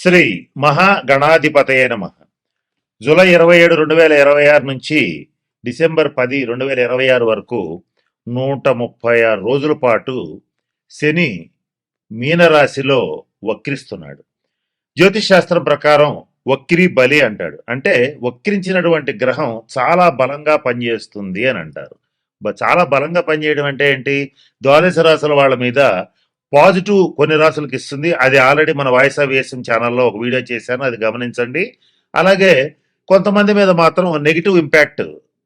శ్రీ మహాగణాధిపతయే నమః. జూలై 27, 2026 నుంచి డిసెంబర్ 10, 2026 వరకు 136 రోజుల పాటు శని మీనరాశిలో వక్రిస్తున్నాడు. జ్యోతిష్ శాస్త్రం ప్రకారం వక్రి బలి అంటాడు. అంటే వక్రించినటువంటి గ్రహం చాలా బలంగా పనిచేస్తుంది అని అంటారు. చాలా బలంగా పనిచేయడం అంటే ఏంటి? ద్వాదశ రాశుల వాళ్ళ మీద పాజిటివ్ కొన్ని రాసులకు ఇస్తుంది. అది ఆల్రెడీ మన వాయిస్ ఆఫ్ వేసం ఛానల్లో ఒక వీడియో చేశాను, అది గమనించండి. అలాగే కొంతమంది మీద మాత్రం నెగిటివ్ ఇంపాక్ట్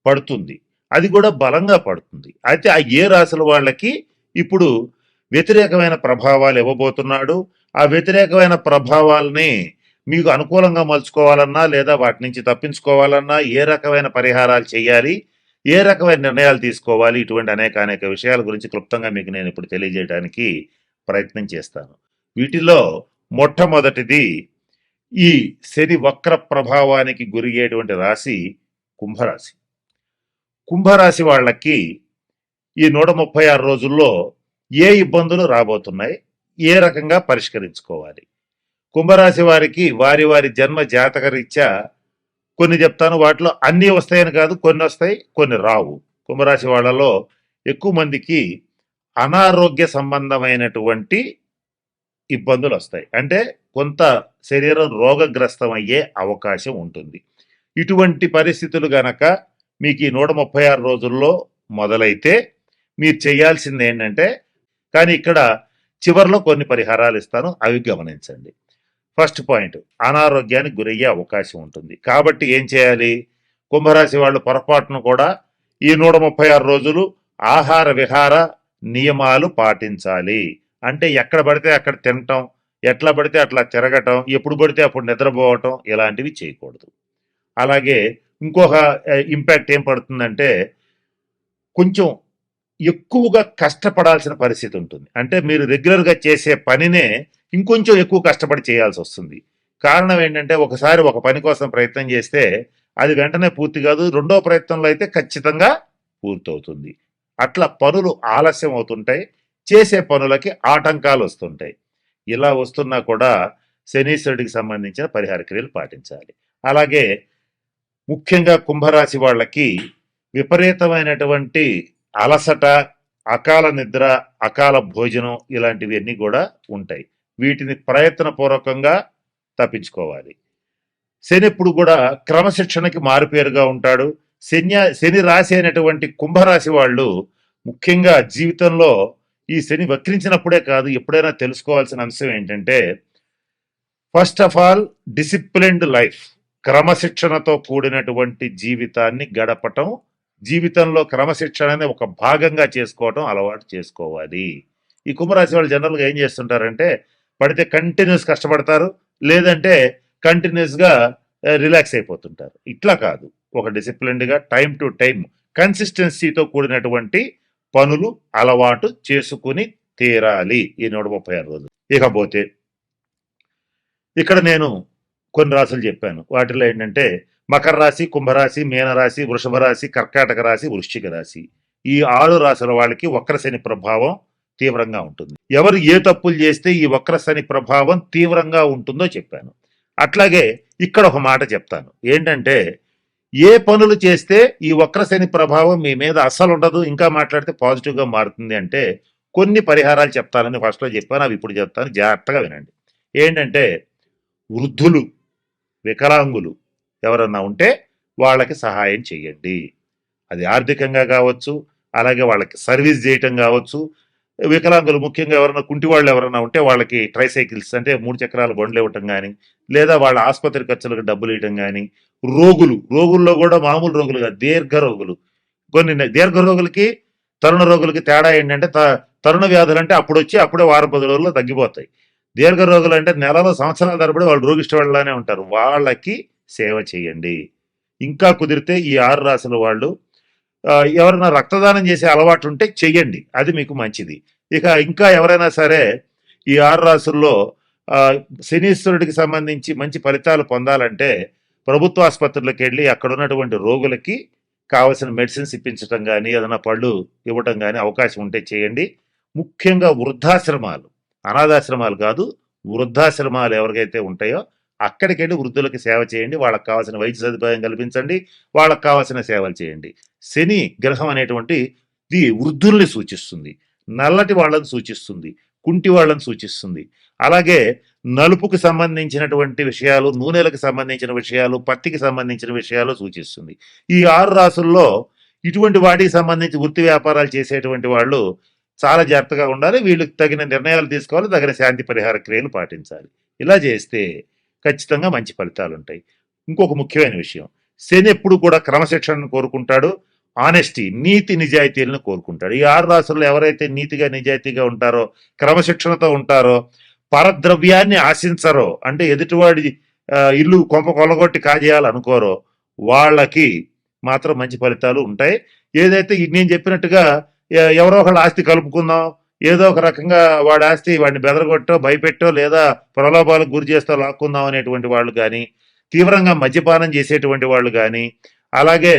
పడుతుంది, అది కూడా బలంగా పడుతుంది. అయితే ఆ ఏ రాశుల వాళ్ళకి ఇప్పుడు వ్యతిరేకమైన ప్రభావాలు ఇవ్వబోతున్నాడు. ఆ వ్యతిరేకమైన ప్రభావాలని మీకు అనుకూలంగా మలుచుకోవాలన్నా లేదా వాటి నుంచి తప్పించుకోవాలన్నా ఏ రకమైన పరిహారాలు చేయాలి, ఏ రకమైన నిర్ణయాలు తీసుకోవాలి, ఇటువంటి అనేక విషయాల గురించి క్లుప్తంగా మీకు నేను ఇప్పుడు తెలియజేయడానికి ప్రయత్నం చేస్తాను. వీటిలో మొట్టమొదటిది ఈ శని వక్ర ప్రభావానికి గురయ్యేటువంటి రాశి కుంభరాశి. కుంభరాశి వాళ్ళకి ఈ 136 రోజుల్లో ఏ ఇబ్బందులు రాబోతున్నాయి, ఏ రకంగా పరిష్కరించుకోవాలి? కుంభరాశి వారికి వారి వారి జన్మ జాతక రీత్యా కొన్ని చెప్తాను. వాటిలో అన్నీ వస్తాయని కాదు, కొన్ని వస్తాయి, కొన్ని రావు. కుంభరాశి వాళ్ళలో ఎక్కువ మందికి అనారోగ్య సంబంధమైనటువంటి ఇబ్బందులు వస్తాయి. అంటే కొంత శరీరం రోగగ్రస్తం అయ్యే అవకాశం ఉంటుంది. ఇటువంటి పరిస్థితులు గనక మీకు ఈ 136 రోజుల్లో మొదలైతే మీరు చేయాల్సింది ఏంటంటే, కానీ ఇక్కడ చివరిలో కొన్ని పరిహారాలు ఇస్తాను, అవి గమనించండి. ఫస్ట్ పాయింట్, అనారోగ్యానికి గురయ్యే అవకాశం ఉంటుంది. కాబట్టి ఏం చేయాలి? కుంభరాశి వాళ్ళు పొరపాటును కూడా ఈ 136 రోజులు ఆహార విహార నియమాలు పాటించాలి. అంటే ఎక్కడ పడితే అక్కడ తినటం, ఎట్లా పడితే అట్లా తిరగటం, ఎప్పుడు పడితే అప్పుడు నిద్రపోవటం, ఇలాంటివి చేయకూడదు. అలాగే ఇంకొక ఇంపాక్ట్ ఏం పడుతుందంటే, కొంచెం ఎక్కువగా కష్టపడాల్సిన పరిస్థితి ఉంటుంది. అంటే మీరు రెగ్యులర్గా చేసే పనినే ఇంకొంచెం ఎక్కువ కష్టపడి చేయాల్సి వస్తుంది. కారణం ఏంటంటే, ఒకసారి ఒక పని కోసం ప్రయత్నం చేస్తే అది వెంటనే పూర్తి కాదు, రెండో ప్రయత్నంలో అయితే ఖచ్చితంగా పూర్తవుతుంది. అట్లా పనులు ఆలస్యం అవుతుంటాయి, చేసే పనులకి ఆటంకాలు వస్తుంటాయి. ఇలా వస్తున్నా కూడా శనీశ్వరుడికి సంబంధించిన పరిహార క్రియలు పాటించాలి. అలాగే ముఖ్యంగా కుంభరాశి వాళ్ళకి విపరీతమైనటువంటి అలసట, అకాల నిద్ర, అకాల భోజనం ఇలాంటివి అన్నీ కూడా ఉంటాయి. వీటిని ప్రయత్నపూర్వకంగా తప్పించుకోవాలి. శని ఎప్పుడు కూడా క్రమశిక్షణకి మారుపేరుగా ఉంటాడు. శని రాశి అయినటువంటి కుంభరాశి వాళ్ళు ముఖ్యంగా జీవితంలో ఈ శని వక్రించినప్పుడే కాదు, ఎప్పుడైనా తెలుసుకోవాల్సిన అంశం ఏంటంటే, first of all disciplined life, క్రమశిక్షణతో కూడినటువంటి జీవితాన్ని గడపటం, జీవితంలో క్రమశిక్షణని ఒక భాగంగా చేసుకోవటం అలవాటు చేసుకోవాలి. ఈ కుంభరాశి వాళ్ళు జనరల్గా ఏం చేస్తుంటారంటే, పడితే కంటిన్యూస్ కష్టపడతారు, లేదంటే కంటిన్యూస్గా రిలాక్స్ అయిపోతుంటారు. ఇట్లా కాదు, ఒక డిసిప్లిన్డ్గా టైం టు టైం కన్సిస్టెన్సీతో కూడినటువంటి పనులు అలవాటు చేసుకుని తీరాలి ఈ 136 రోజులు. ఇకపోతే ఇక్కడ నేను కొన్ని రాశులు చెప్పాను. వాటిలో ఏంటంటే మకర రాశి, కుంభరాశి, మీనరాశి, వృషభ రాశి, కర్కాటక రాశి, వృశ్చిక రాశి. ఈ 6 రాశుల వాళ్ళకి వక్రశని ప్రభావం తీవ్రంగా ఉంటుంది. ఎవరు ఏ తప్పులు చేస్తే ఈ వక్రశని ప్రభావం తీవ్రంగా ఉంటుందో చెప్పాను. అట్లాగే ఇక్కడ ఒక మాట చెప్తాను. ఏంటంటే, ఏ పనులు చేస్తే ఈ వక్రశని ప్రభావం మీ మీద అస్సలు ఉండదు, ఇంకా మాట్లాడితే పాజిటివ్గా మారుతుంది అంటే కొన్ని పరిహారాలు చెప్తానని ఫస్ట్లో చెప్పాను, అవి ఇప్పుడు చెప్తాను, జాగ్రత్తగా వినండి. ఏంటంటే, వృద్ధులు, వికలాంగులు ఎవరన్నా ఉంటే వాళ్ళకి సహాయం చేయండి. అది ఆర్థికంగా కావచ్చు, అలాగే వాళ్ళకి సర్వీస్ చేయటం కావచ్చు. వికలాంగులు ముఖ్యంగా ఎవరైనా కుంటి వాళ్ళు ఎవరైనా ఉంటే వాళ్ళకి ట్రైసైకిల్స్ అంటే 3 చక్రాల బండ్లు ఇవ్వటం కానీ, లేదా వాళ్ళ ఆసుపత్రి ఖర్చులకు డబ్బులు ఇవ్వటం కానీ. రోగుల్లో కూడా మామూలు రోగులుగా దీర్ఘ రోగులు, కొన్ని దీర్ఘ రోగులకి తరుణ రోగులకి తేడా ఏంటంటే, తరుణ వ్యాధులు అంటే అప్పుడు వచ్చి అప్పుడే వారం 10 రోజుల్లో తగ్గిపోతాయి. దీర్ఘ రోగులు అంటే నెలలో సంవత్సరాల తరబడి వాళ్ళు రోగిష్టి వాళ్ళనే ఉంటారు. వాళ్ళకి సేవ చేయండి. ఇంకా కుదిరితే ఈ 6 రాశుల వాళ్ళు ఎవరైనా రక్తదానం చేసే అలవాటు ఉంటే చెయ్యండి, అది మీకు మంచిది. ఇక ఇంకా ఎవరైనా సరే ఈ 6 రాశుల్లో శనీశ్వరుడికి సంబంధించి మంచి ఫలితాలు పొందాలంటే ప్రభుత్వ ఆసుపత్రులకు వెళ్ళి అక్కడ ఉన్నటువంటి రోగులకి కావలసిన మెడిసిన్స్ ఇప్పించడం కానీ, ఏదైనా పళ్ళు ఇవ్వటం కానీ అవకాశం ఉంటే చేయండి. ముఖ్యంగా వృద్ధాశ్రమాలు, అనాథాశ్రమాలు కాదు, వృద్ధాశ్రమాలు ఎవరికైతే ఉంటాయో అక్కడికి వెళ్ళి వృద్ధులకి సేవ చేయండి. వాళ్ళకి కావాల్సిన వైద్య సదుపాయం కల్పించండి. వాళ్ళకి కావాల్సిన సేవలు చేయండి. శని గ్రహం అనేటువంటిది వృద్ధుల్ని సూచిస్తుంది. నల్లటి వాళ్ళని సూచిస్తుంది. కుంటి వాళ్ళని సూచిస్తుంది. అలాగే నలుపుకి సంబంధించినటువంటి విషయాలు, నూనెలకు సంబంధించిన విషయాలు, పత్తికి సంబంధించిన విషయాలు సూచిస్తుంది. ఈ 6 రాసుల్లో ఇటువంటి వాటికి సంబంధించి వృత్తి వ్యాపారాలు చేసేటువంటి వాళ్ళు చాలా జాగ్రత్తగా ఉండాలి. వీళ్ళకి తగిన నిర్ణయాలు తీసుకోవాలి. తగిన శాంతి పరిహార క్రియలు పాటించాలి. ఇలా చేస్తే ఖచ్చితంగా మంచి ఫలితాలు ఉంటాయి. ఇంకొక ముఖ్యమైన విషయం, శని ఎప్పుడు కూడా క్రమశిక్షణను కోరుకుంటాడు. ఆనెస్టీ, నీతి నిజాయితీలను కోరుకుంటాడు. ఈ 6 రాసుల్లో ఎవరైతే నీతిగా నిజాయితీగా ఉంటారో, క్రమశిక్షణతో ఉంటారో, పరద్రవ్యాన్ని ఆశించరో, అంటే ఎదుటివాడి ఇల్లు కొంప కొలగొట్టి కాజేయాలనుకోరో, వాళ్ళకి మాత్రం మంచి ఫలితాలు ఉంటాయి. ఏదైతే నేను చెప్పినట్టుగా ఎవరో ఒకళ్ళ ఆస్తి కలుపుకుందాం, ఏదో ఒక రకంగా వాడి ఆస్తి వాడిని బెదరగొట్టో, భయపెట్టో, లేదా ప్రలోభాలకు గురి చేస్తో లాక్కుందాం అనేటువంటి వాళ్ళు కానీ, తీవ్రంగా మద్యపానం చేసేటువంటి వాళ్ళు కానీ, అలాగే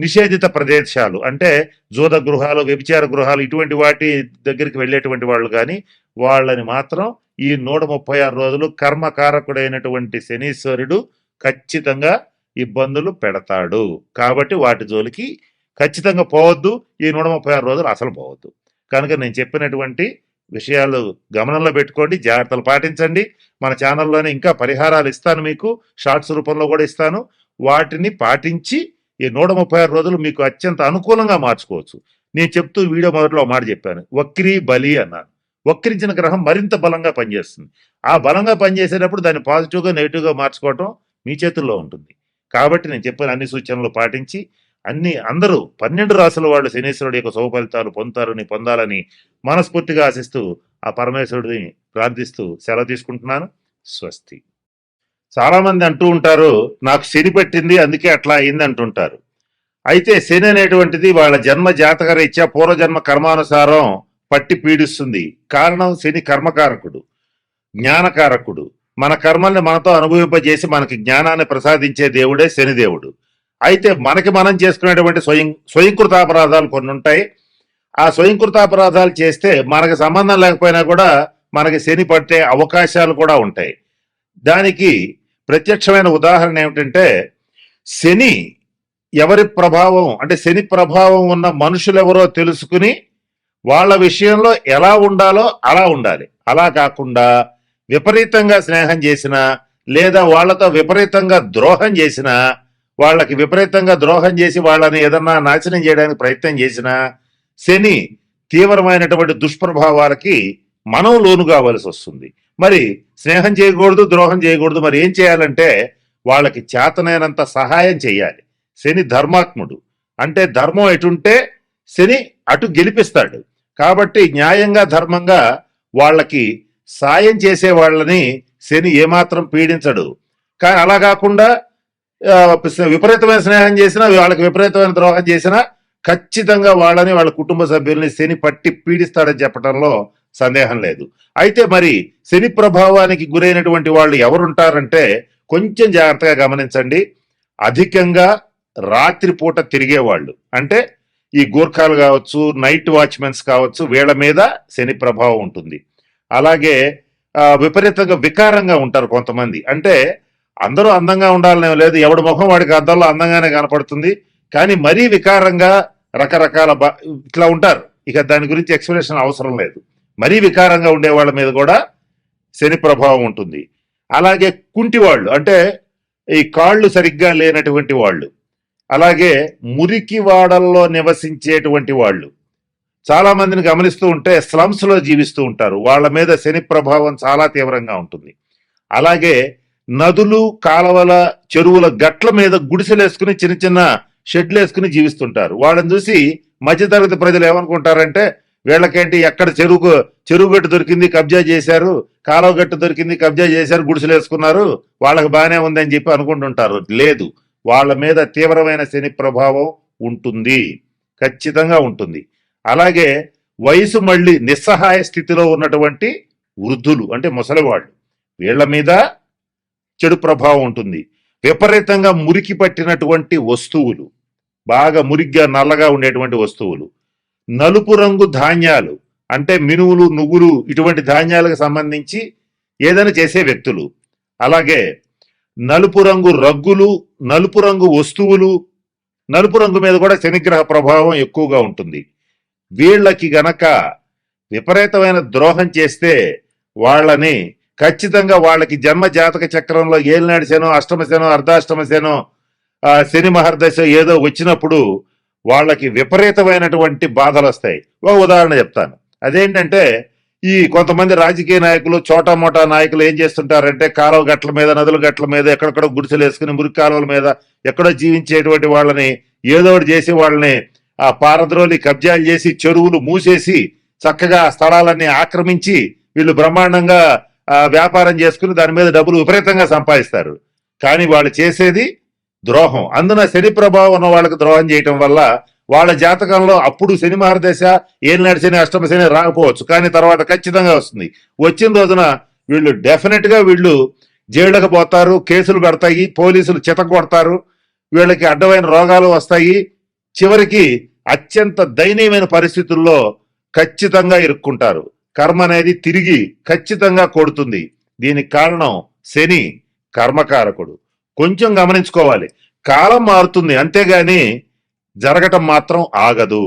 నిషేధిత ప్రదేశాలు అంటే జూద గృహాలు, వ్యభిచార గృహాలు, ఇటువంటి వాటి దగ్గరికి వెళ్ళేటువంటి వాళ్ళు కానీ, వాళ్ళని మాత్రం ఈ 136 రోజులు కర్మకారకుడైనటువంటి శనీశ్వరుడు ఖచ్చితంగా ఇబ్బందులు పెడతాడు. కాబట్టి వాటి జోలికి ఖచ్చితంగా పోవద్దు. ఈ 136 రోజులు అసలు పోవద్దు. కనుక నేను చెప్పినటువంటి విషయాలు గమనంలో పెట్టుకోండి, జాగ్రత్తలు పాటించండి. మన ఛానల్లోనే ఇంకా పరిహారాలు ఇస్తాను, మీకు షార్ట్స్ రూపంలో కూడా ఇస్తాను. వాటిని పాటించి ఈ 136 రోజులు మీకు అత్యంత అనుకూలంగా మార్చుకోవచ్చు. నేను చెప్తూ వీడియో మొదట్లో మాట చెప్పాను, వక్రీ బలి అన్నాను. వక్రించిన గ్రహం మరింత బలంగా పనిచేస్తుంది. ఆ బలంగా పనిచేసేటప్పుడు దాన్ని పాజిటివ్గా నెగిటివ్గా మార్చుకోవటం మీ చేతుల్లో ఉంటుంది. కాబట్టి నేను చెప్పిన అన్ని సూచనలు పాటించి అందరూ 12 రాసుల వాళ్ళు శనీశ్వరుడు యొక్క శుభ ఫలితాలు పొందాలని మనస్ఫూర్తిగా ఆశిస్తూ ఆ పరమేశ్వరుడిని ప్రార్థిస్తూ సెలవు తీసుకుంటున్నాను. స్వస్తి. చాలా మంది అంటూ ఉంటారు, నాకు శని పెట్టింది అందుకే అట్లా అయింది అంటుంటారు. అయితే శని అనేటువంటిది వాళ్ళ జన్మ జాతక రీత్యా పూర్వజన్మ కర్మానుసారం పట్టి పీడిస్తుంది. కారణం శని కర్మకారకుడు, జ్ఞానకారకుడు. మన కర్మల్ని మనతో అనుభవింపజేసి మనకి జ్ఞానాన్ని ప్రసాదించే దేవుడే శనిదేవుడు. అయితే మనకి మనం చేసుకునేటువంటి స్వయంకృతాపరాధాలు కొన్ని ఉంటాయి. ఆ స్వయంకృతాపరాధాలు చేస్తే మనకు సంబంధం లేకపోయినా కూడా మనకి శని పట్టే అవకాశాలు కూడా ఉంటాయి. దానికి ప్రత్యక్షమైన ఉదాహరణ ఏమిటంటే, శని ఎవరి ప్రభావం అంటే శని ప్రభావం ఉన్న మనుషులెవరో తెలుసుకుని వాళ్ళ విషయంలో ఎలా ఉండాలో అలా ఉండాలి. అలా కాకుండా విపరీతంగా స్నేహం చేసినా, లేదా వాళ్ళతో విపరీతంగా ద్రోహం చేసినా, వాళ్ళకి విపరీతంగా ద్రోహం చేసి వాళ్ళని ఏదన్నా నాశనం చేయడానికి ప్రయత్నం చేసినా, శని తీవ్రమైనటువంటి దుష్ప్రభావాలకి మనం లోను కావాల్సి వస్తుంది. మరి స్నేహం చేయకూడదు, ద్రోహం చేయకూడదు. మరి ఏం చేయాలంటే వాళ్ళకి చేతనైనంత సహాయం చేయాలి. శని ధర్మాత్ముడు, అంటే ధర్మం ఎటుంటే శని అటు గెలిపిస్తాడు. కాబట్టి న్యాయంగా ధర్మంగా వాళ్ళకి సాయం చేసే వాళ్ళని శని ఏమాత్రం పీడించడు. కానీ అలా కాకుండా విపరీతమైన స్నేహం చేసినా, వాళ్ళకి విపరీతమైన ద్రోహం చేసినా ఖచ్చితంగా వాళ్ళని, వాళ్ళ కుటుంబ సభ్యుల్ని శని పట్టి పీడిస్తాడని చెప్పడంలో సందేహం లేదు. అయితే మరి శని ప్రభావానికి గురైనటువంటి వాళ్ళు ఎవరుంటారంటే కొంచెం జాగ్రత్తగా గమనించండి. అధికంగా రాత్రిపూట తిరిగేవాళ్ళు, అంటే ఈ గూర్ఖాలు కావచ్చు, నైట్ వాచ్మెన్స్ కావచ్చు, వీళ్ళ మీద శని ప్రభావం ఉంటుంది. అలాగే విపరీతంగా వికారంగా ఉంటారు కొంతమంది. అంటే అందరూ అందంగా ఉండాలనే లేదు, ఎవడి ముఖం వాడికి అద్దంలో అందంగానే కనపడుతుంది. కానీ మరీ వికారంగా రకరకాల ఇట్లా ఉంటారు. ఇక దాని గురించి ఎక్స్ప్లెనేషన్ అవసరం లేదు. మరీ వికారంగా ఉండే వాళ్ళ మీద కూడా శని ప్రభావం ఉంటుంది. అలాగే కుంటివాళ్ళు, అంటే ఈ కాళ్ళు సరిగ్గా లేనటువంటి వాళ్ళు, అలాగే మురికి వాడల్లో నివసించేటువంటి వాళ్ళు, చాలా మందిని గమనిస్తూ ఉంటే స్లమ్స్ లో జీవిస్తూ ఉంటారు. వాళ్ళ మీద శని ప్రభావం చాలా తీవ్రంగా ఉంటుంది. అలాగే నదులు, కాలవల, చెరువుల గట్ల మీద గుడిసెలు వేసుకుని, చిన్న చిన్న షెడ్లు వేసుకుని జీవిస్తుంటారు. వాళ్ళని చూసి మధ్యతరగతి ప్రజలు ఏమనుకుంటారంటే, వీళ్ళకేంటి ఎక్కడ చెరువు గట్టు దొరికింది కబ్జా చేశారు, కాలువ గట్టు దొరికింది కబ్జా చేశారు, గుడిసెలు వేసుకున్నారు, వాళ్ళకి బాగానే ఉందని చెప్పి అనుకుంటుంటారు. లేదు, వాళ్ళ మీద తీవ్రమైన శని ప్రభావం ఉంటుంది, ఖచ్చితంగా ఉంటుంది. అలాగే వయసు మళ్ళీ నిస్సహాయ స్థితిలో ఉన్నటువంటి వృద్ధులు, అంటే ముసలివాళ్ళు, వీళ్ళ మీద చెడు ప్రభావం ఉంటుంది. విపరీతంగా మురికి పట్టినటువంటి వస్తువులు, బాగా మురిగ్గా నల్లగా ఉండేటువంటి వస్తువులు, నలుపు రంగు ధాన్యాలు, అంటే మినువులు, నువ్వులు, ఇటువంటి ధాన్యాలకు సంబంధించి ఏదైనా చేసే వ్యక్తులు. అలాగే నలుపు రంగు రగ్గులు, నలుపు రంగు వస్తువులు, నలుపు రంగు మీద కూడా శనిగ్రహ ప్రభావం ఎక్కువగా ఉంటుంది. వీళ్ళకి గనక విపరీతమైన ద్రోహం చేస్తే వాళ్ళని ఖచ్చితంగా వాళ్ళకి జన్మ జాతక చక్రంలో ఏలినాడు శనో, అష్టమ శనో, అర్ధాష్టమ శనో, శని మహర్దశ ఏదో వచ్చినప్పుడు వాళ్ళకి విపరీతమైనటువంటి బాధలు వస్తాయి. ఒక ఉదాహరణ చెప్తాను. అదేంటంటే ఈ కొంతమంది రాజకీయ నాయకులు, చోటా మోటా నాయకులు ఏం చేస్తుంటారంటే కాలువ గట్ల మీద, నదుల గట్ల మీద, ఎక్కడెక్కడో గుడిసెలు వేసుకుని మురికి కాలువల మీద ఎక్కడో జీవించేటువంటి వాళ్ళని ఏదో ఒకటి చేసి వాళ్ళని ఆ పారద్రోలి కబ్జాలు చేసి చెరువులు మూసేసి చక్కగా స్థలాలన్నీ ఆక్రమించి వీళ్ళు బ్రహ్మాండంగా వ్యాపారం చేసుకుని దాని మీద డబ్బులు విపరీతంగా సంపాదిస్తారు. కానీ వాళ్ళు చేసేది ద్రోహం. అందున శని ప్రభావం ఉన్న వాళ్ళకి ద్రోహం చేయటం వల్ల వాళ్ళ జాతకంలో అప్పుడు శని మహర్దశ, ఏలినాడు శని, అష్టమ శని రాకపోవచ్చు, కానీ తర్వాత ఖచ్చితంగా వస్తుంది. వచ్చిన రోజున వీళ్ళు డెఫినెట్ గా వీళ్ళు జైళ్ళకు పోతారు, కేసులు పెడతాయి, పోలీసులు చితకొడతారు, వీళ్ళకి అడ్డమైన రోగాలు వస్తాయి. చివరికి అత్యంత దయనీయమైన పరిస్థితుల్లో ఖచ్చితంగా ఇరుక్కుంటారు. కర్మ అనేది తిరిగి ఖచ్చితంగా కొడుతుంది. దీనికి కారణం శని కర్మకారకుడు. కొంచెం గమనించుకోవాలి. కాలం మారుతుంది, అంతేగాని జరగటం మాత్రం ఆగదు.